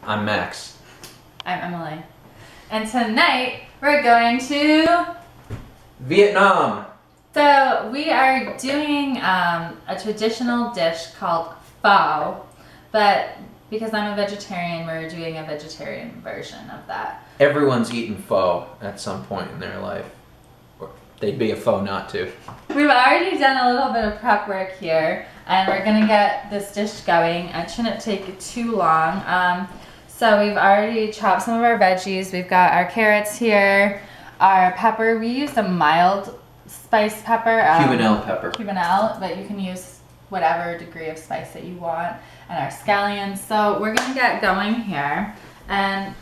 I'm Max. I'm Emily. And tonight we're going to Vietnam. So we are doing a traditional dish called pho, but because I'm a vegetarian, we're doing a vegetarian version of that. Everyone's eaten pho at some point in their life. Or they'd be a pho not to. We've already done a little bit of prep work here, and we're gonna get this dish going. It shouldn't take too long. So we've already chopped some of our veggies. We've got our carrots here, our pepper. We used a mild spice pepper. Cubanelle pepper. Cubanelle, but you can use whatever degree of spice that you want. And our scallions. So we're gonna get going here. And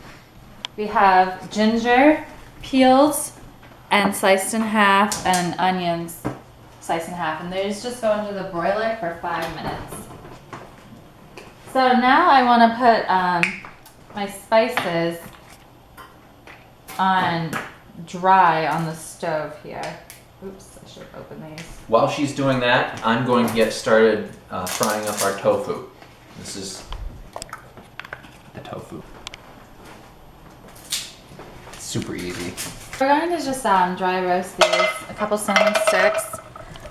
we have ginger peeled and sliced in half, and onions sliced in half. And these just go into the broiler for 5 minutes. So now I wanna put my spices on dry on the stove here. Oops, I should open these. While she's doing that, I'm going to get started frying up our tofu. This is the tofu. It's super easy. We're going to just dry roast these. A couple cinnamon sticks,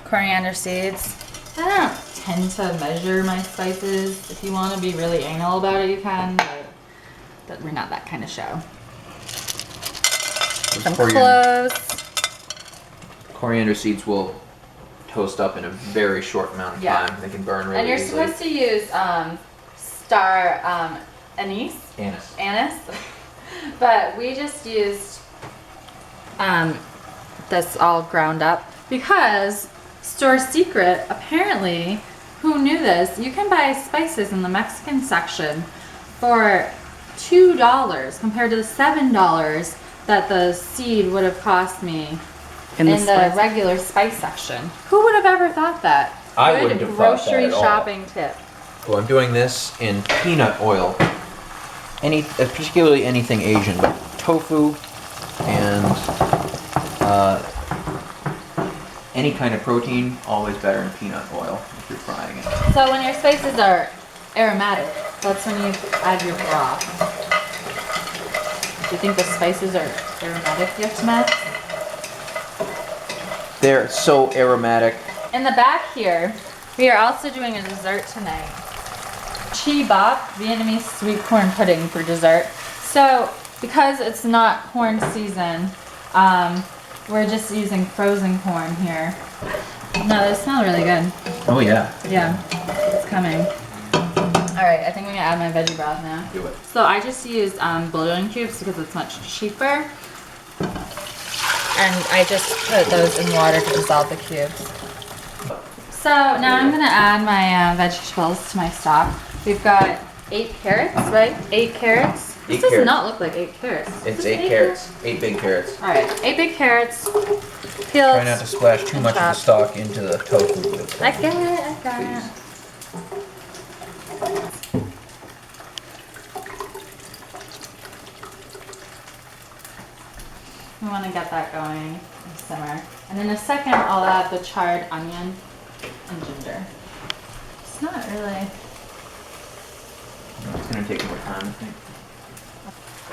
coriander seeds. I don't tend to measure my spices. If you want to be really anal about it, you can, but we're not that kind of show. Some cloves. Coriander seeds will toast up in a very short amount of time. They can burn really And you're easily. supposed to use star anise. Anise. But we just used this all ground up because store secret, apparently, who knew this, you can buy spices in the Mexican section for $2 compared to the $7 that the seed would have cost me in the regular spice section. Who would have ever thought that? I wouldn't have thought that grocery at all. shopping tip. Well, I'm doing this in peanut oil. Particularly anything Asian, but tofu and any kind of protein, always better in peanut oil if you're frying it. So when your spices are aromatic, that's when you add your broth. Do you think the spices are aromatic yet, Matt? They're so aromatic. In the back here, we are also doing a dessert tonight. Chi bop, Vietnamese sweet corn pudding for dessert. So because it's not corn season, we're just using frozen corn here. No, they smell really good. Oh yeah. Yeah, it's coming. All right, I think I'm gonna add my veggie broth now. Do it. So I just used bouillon cubes because it's much cheaper. And I just put those in water to dissolve the cubes. So now I'm gonna add my vegetables to my stock. We've got 8 carrots, right? 8 carrots. This does not look like 8 carrots. It's 8 carrots. 8 big carrots. All right, 8 big carrots. Peeled. Try not to splash too much of the stock into the tofu. I got it. I got it. We want to get that going and simmer. And in a second, I'll add the charred onion and ginger. It's not really... It's going to take more time, I think.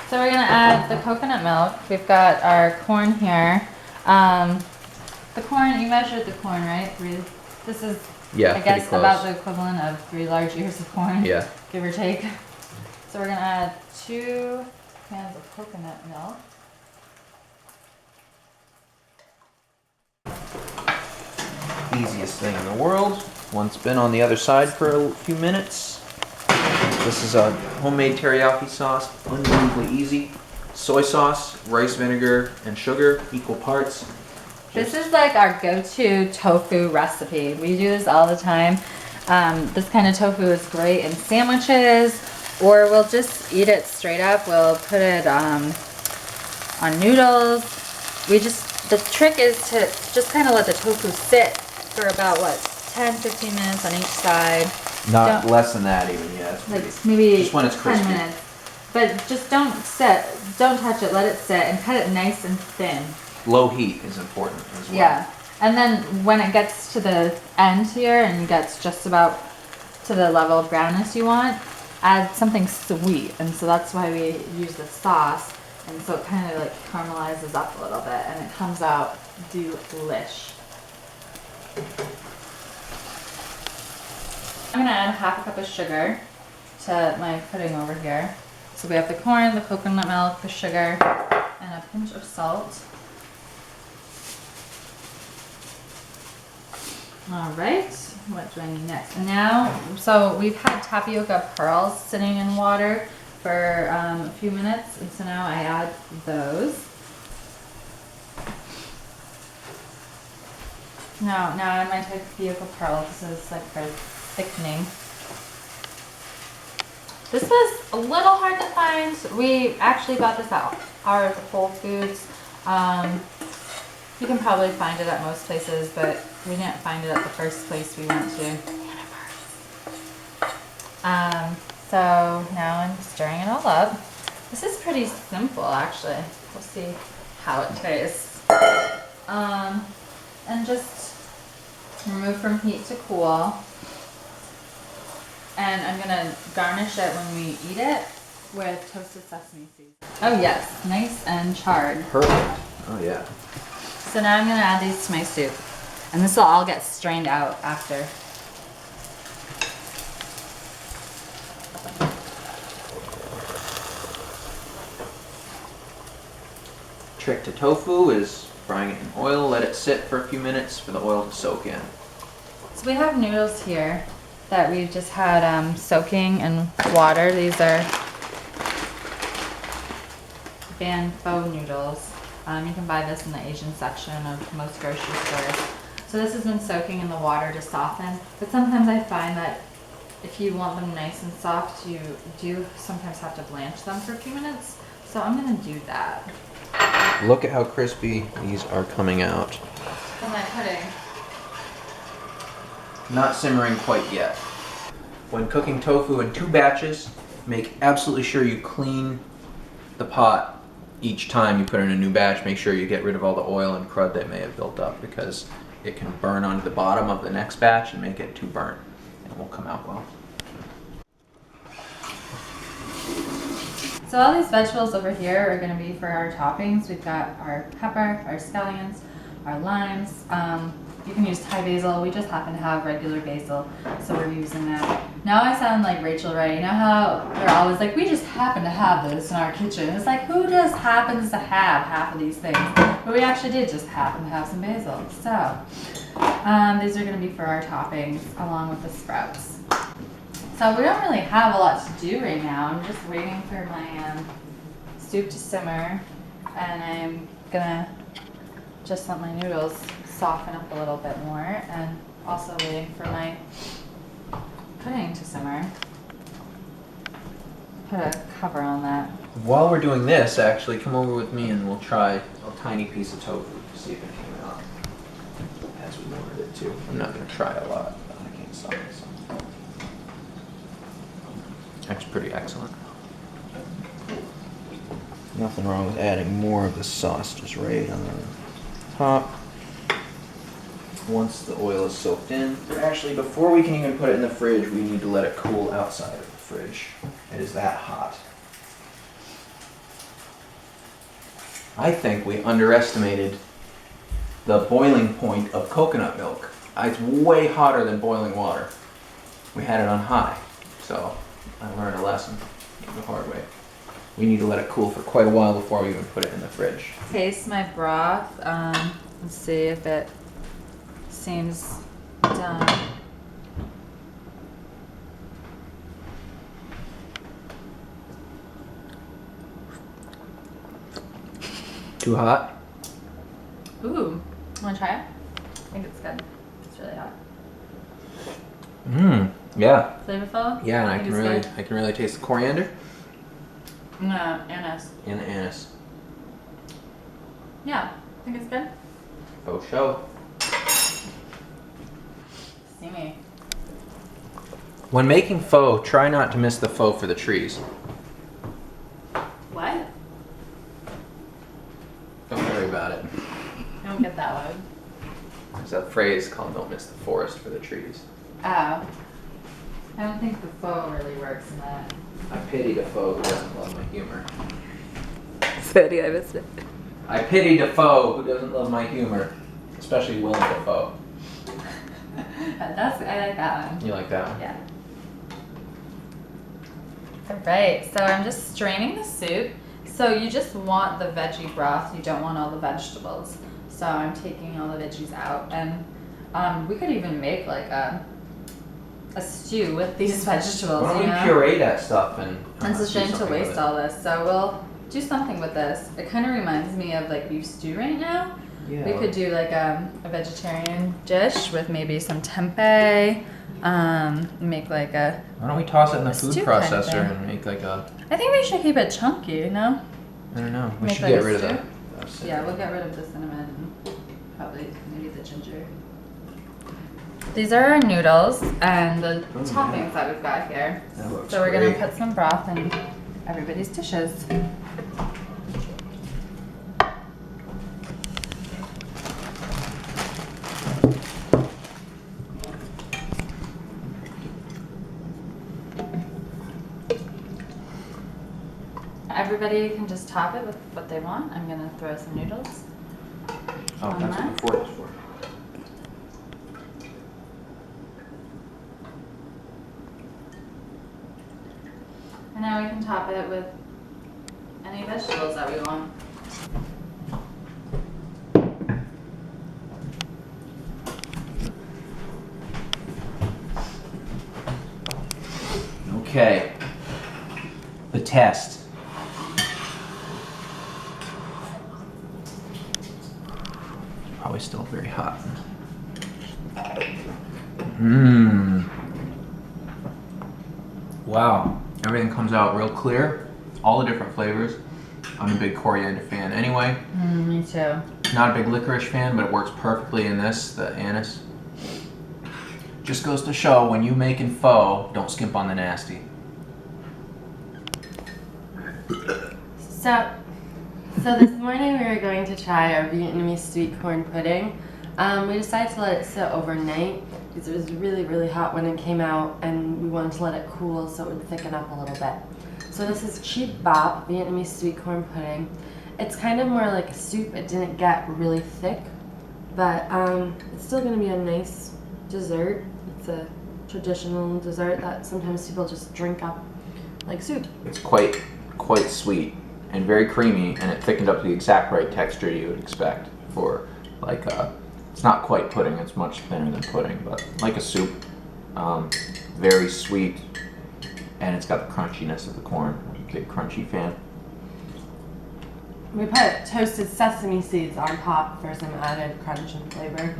So we're going to add the coconut milk. We've got our corn here. The corn, you measured the corn, right? This is, Yeah, I guess, close. about the equivalent of 3 large ears of corn. Yeah. Give or take. So we're going to add 2 cans of coconut milk. Easiest thing in the world. Once been on the other side for a few minutes. This is a homemade teriyaki sauce, unbelievably easy. Soy sauce, rice vinegar, and sugar, equal parts. This is like our go-to tofu recipe. We do this all the time. This kind of tofu is great in sandwiches, or we'll just eat it straight up. We'll put it on noodles. The trick is to just kind of let the tofu sit for about, 10-15 minutes on each side. Not less than that even, yeah. Like maybe just when it's 10 crispy. minutes. But just don't touch it, let it sit, and cut it nice and thin. Low heat is important as well. Yeah, and then when it gets to the end here and gets just about to the level of brownness you want, add something sweet, and so that's why we use the sauce, and so it kind of like caramelizes up a little bit, and it comes out delish. I'm gonna add half a cup of sugar to my pudding over here. So we have the corn, the coconut milk, the sugar, and a pinch of salt. All right, what do I need next? And now, so we've had tapioca pearls sitting in water for a few minutes, and so now I add those. Now I add my tapioca pearls. This is like for thickening. This was a little hard to find. We actually got this at our Whole Foods. You can probably find it at most places, but we didn't find it at the first place we went to. So now I'm stirring it all up. This is pretty simple, actually. We'll see how it tastes. And just remove from heat to cool. And I'm gonna garnish it when we eat it with toasted sesame seeds. Oh yes, nice and charred. Perfect. Oh yeah. So now I'm gonna add these to my soup. And this will all get strained out after. Trick to tofu is frying it in oil, let it sit for a few minutes for the oil to soak in. So we have noodles here that we've just had soaking in water. These are Vietnam Pho noodles. You can buy this in the Asian section of most grocery stores. So this has been soaking in the water to soften, but sometimes I find that if you want them nice and soft, you do sometimes have to blanch them for a few minutes. So I'm gonna do that. Look at how crispy these are coming out. And my pudding. Not simmering quite yet. When cooking tofu in 2 batches, make absolutely sure you clean the pot each time you put in a new batch. Make sure you get rid of all the oil and crud that may have built up, because it can burn onto the bottom of the next batch and make it too burnt, and it won't come out well. So all these vegetables over here are going to be for our toppings. We've got our pepper, our scallions, our limes. You can use Thai basil. We just happen to have regular basil, so we're using that. Now I sound like Rachel Ray. You know how they're always like, we just happen to have this in our kitchen. It's like, who just happens to have half of these things? But we actually did just happen to have some basil. So these are going to be for our toppings along with the sprouts. So we don't really have a lot to do right now. I'm just waiting for my soup to simmer, and I'm gonna just let my noodles soften up a little bit more, and also waiting for my pudding to simmer. Put a cover on that. While we're doing this, actually, come over with me and we'll try a tiny piece of tofu to see if it came out as we wanted it to. I'm not going to try a lot, but I can't stop myself. That's pretty excellent. Nothing wrong with adding more of the sauce just right on the top. Once the oil is soaked in. Actually, before we can even put it in the fridge, we need to let it cool outside of the fridge. It is that hot. I think we underestimated the boiling point of coconut milk. It's way hotter than boiling water. We had it on high, so I learned a lesson the hard way. We need to let it cool for quite a while before we even put it in the fridge. Taste my broth. Let's see if it seems done. Too hot? Ooh, wanna try it? I think it's good. It's really hot. Yeah. Flavorful? Yeah, and Think it's I can really taste the coriander good? No, anise. and the anise. Yeah, I think it's good. Faux show. Steamy. When making pho, try not to miss the pho for the trees. What? Don't worry about it. I don't get that one. There's a phrase called "Don't miss the forest for the trees." Oh. I don't think the pho really works in that. I pity the foe who doesn't love my humor. Sorry, I missed it. I pity the foe who doesn't love my humor, especially Willem Dafoe. I like that one. You like that one? Yeah. Alright, so I'm just straining the soup. So you just want the veggie broth, you don't want all the vegetables. So I'm taking all the veggies out, and we could even make like a stew with these vegetables. Why don't you we know? puree that stuff and It's a do shame to something with waste it. all this, so we'll do something with this. It kind of reminds me of like beef stew right now. Yeah. We could do like a vegetarian dish with maybe some tempeh. Make like a. Why don't we toss it in the a food stew kind of processor thing. and make like a? I think we should keep it chunky, you know? I don't know. We Make should like get a rid of stew? that. Yeah, we'll get rid of the cinnamon and probably maybe the ginger. These are our noodles and the Oh, toppings that we've got here. That looks So we're gonna great. put some broth in everybody's dishes. Everybody can just top it with what they want. I'm gonna throw some noodles. Oh, on that's that. what the fork is for. And now we can top it with any vegetables that we want. Okay. The test. Probably still very hot. Mmm. Wow. Everything comes out real clear. All the different flavors. I'm a big coriander fan anyway. Me too. Not a big licorice fan, but it works perfectly in this, the anise. Just goes to show when you making pho, don't skimp on the nasty. So this morning we were going to try our Vietnamese sweet corn pudding. We decided to let it sit overnight because it was really, really hot when it came out, and we wanted to let it cool so it would thicken up a little bit. So this is cheap bop Vietnamese sweet corn pudding. It's kind of more like a soup. It didn't get really thick, but it's still going to be a nice dessert. It's a traditional dessert that sometimes people just drink up like soup. It's quite sweet and very creamy, and it thickened up to the exact right texture you would expect for like it's not quite pudding, it's much thinner than pudding, but like a soup. Very sweet, and it's got the crunchiness of the corn. I'm a big crunchy fan. We put toasted sesame seeds on top for some added crunch and flavor.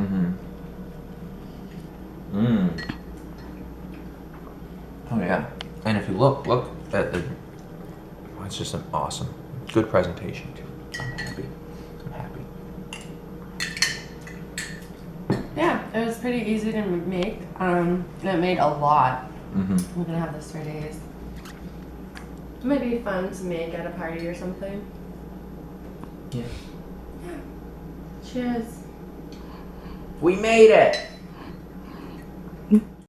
Oh yeah. And if you look at the, it's just an awesome, good presentation too. I'm happy. Yeah, it was pretty easy to make. And it made a lot. Mm-hmm. I'm gonna have this for days. It might be fun to make at a party or something. Yeah. Cheers. We made it!